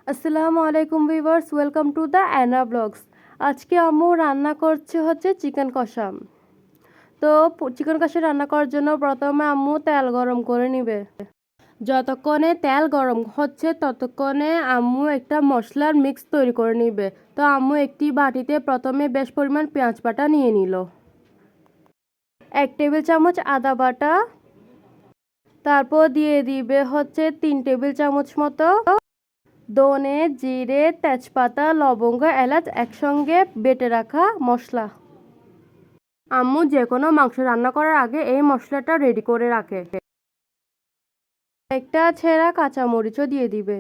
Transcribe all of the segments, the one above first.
আসসালামু আলাইকুম viewers, welcome to the Anna blogs. আজকে আম্মু রান্না করছে হচ্ছে চিকেন কষা। তো চিকেন কষা রান্না করার জন্য প্রথমে আম্মু তেল গরম করে নিবে। যতক্ষণে তেল গরম হচ্ছে ততক্ষণে আম্মু একটা মশলার মিক্স তৈরি করে নিবে। তো আম্মু একটি বাটিতে প্রথমে বেশ পরিমাণ পেঁয়াজ বাটা নিয়ে নিল, 1 টেবিল চামচ আদা বাটা, তারপর দিয়ে দিবে হচ্ছে 3 টেবিল চামচ মতো ধনে, জিরে, তেজপাতা, লবঙ্গ, এলাচ একসঙ্গে বেটে রাখা মশলা। আম্মু যে কোনো মাংস রান্না করার আগে এই মশলাটা রেডি করে রাখে। একটা ছেঁড়া কাঁচামরিচও দিয়ে দিবে।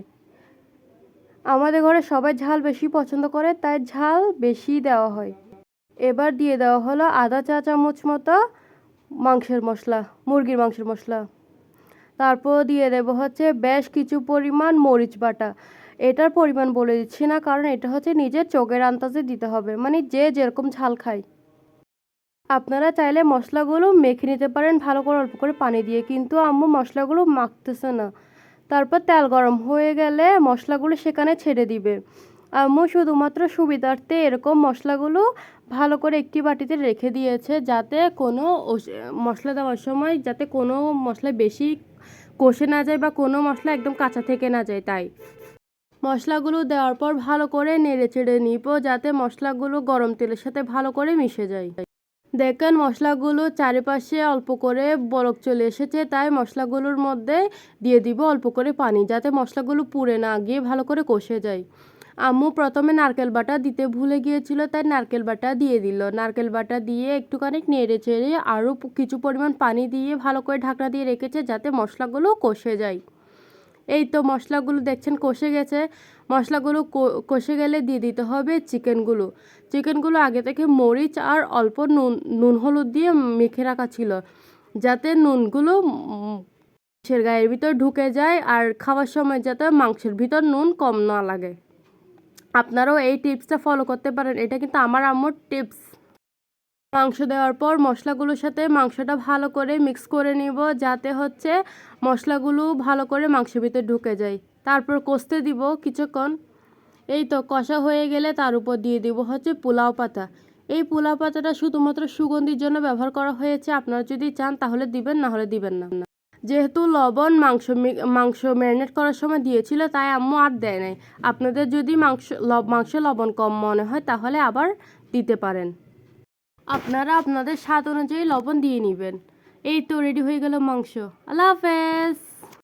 আমাদের ঘরে সবাই ঝাল বেশি পছন্দ করে, তাই ঝাল বেশি দেওয়া হয়। এবার দিয়ে দেওয়া হলো আধা চা চামচ মতো মাংসের মশলা, মুরগির মাংসের মশলা। তারপর দিয়ে দেব হচ্ছে বেশ কিছু পরিমাণ মরিচ বাটা। এটার পরিমাণ বলে দিচ্ছি না, কারণ এটা হচ্ছে নিজের চোখের আন্দাজে দিতে হবে, মানে যে যেরকম ঝাল খায়। আপনারা চাইলে মশলাগুলো মেখে নিতে পারেন ভালো করে অল্প করে পানি দিয়ে, কিন্তু আম্মু মশলাগুলো মাখতেছে না। তারপর তেল গরম হয়ে গেলে মশলাগুলো সেখানে ছেড়ে দিবে। আম্মু শুধুমাত্র সুবিধার্থে এরকম মশলাগুলো ভালো করে একটি বাটিতে রেখে দিয়েছে, যাতে কোনো মশলা দেওয়ার সময় যাতে কোনো মশলা বেশি কষে না যায় বা কোনো মশলা একদম কাঁচা থেকে না যায়। তাই মশলাগুলো দেওয়ার পর ভালো করে নেড়ে চেড়ে নিব, যাতে মশলাগুলো গরম তেলের সাথে ভালো করে মিশে যায়। দেখেন মশলাগুলো চারিপাশে অল্প করে বলক চলে এসেছে, তাই মশলাগুলোর মধ্যে দিয়ে দিব অল্প করে পানি, যাতে মশলাগুলো পুড়ে না গিয়ে ভালো করে কষে যায়। আম্মু প্রথমে নারকেল বাটা দিতে ভুলে গিয়েছিল, তাই নারকেল বাটা দিয়ে দিল। নারকেল বাটা দিয়ে একটুখানি নেড়ে চেড়ে আরও কিছু পরিমাণ পানি দিয়ে ভালো করে ঢাকনা দিয়ে রেখেছে, যাতে মশলাগুলো কষে যায়। এই তো মশলাগুলো দেখছেন কষে গেছে। মশলাগুলো কষে গেলে দিয়ে দিতে হবে চিকেনগুলো আগে থেকে মরিচ আর অল্প নুন হলুদ দিয়ে মেখে রাখা ছিল, যাতে নুনগুলো মাংসের গায়ের ভিতর ঢুকে যায় আর খাওয়ার সময় যাতে মাংসের ভিতর নুন কম না লাগে। আপনারাও এই টিপসটা ফলো করতে পারেন, এটা কিন্তু আমার আম্মুর টিপস। মাংস দেওয়ার পর মশলাগুলোর সাথে মাংসটা ভালো করে মিক্স করে নিব, যাতে হচ্ছে মশলাগুলো ভালো করে মাংসের ভিতরে ঢুকে যায়। তারপর কষতে দিব কিছুক্ষণ। এই তো কষা হয়ে গেলে তার উপর দিয়ে দিব হচ্ছে পোলাও পাতা। এই পোলাও পাতাটা শুধুমাত্র সুগন্ধির জন্য ব্যবহার করা হয়েছে, আপনারা যদি চান তাহলে দিবেন, না হলে দিবেন না। যেহেতু লবণ মাংস ম্যারিনেট করার সময় দিয়েছিল, তাই আম্মু আর দেয় নাই। আপনাদের যদি মাংস লবণ কম মনে হয় তাহলে আবার দিতে পারেন। আপনারা আপনাদের স্বাদ অনুযায়ী লবণ দিয়ে নেবেন। এই তো রেডি হয়ে গেল মাংস। আল্লাহ হাফেজ।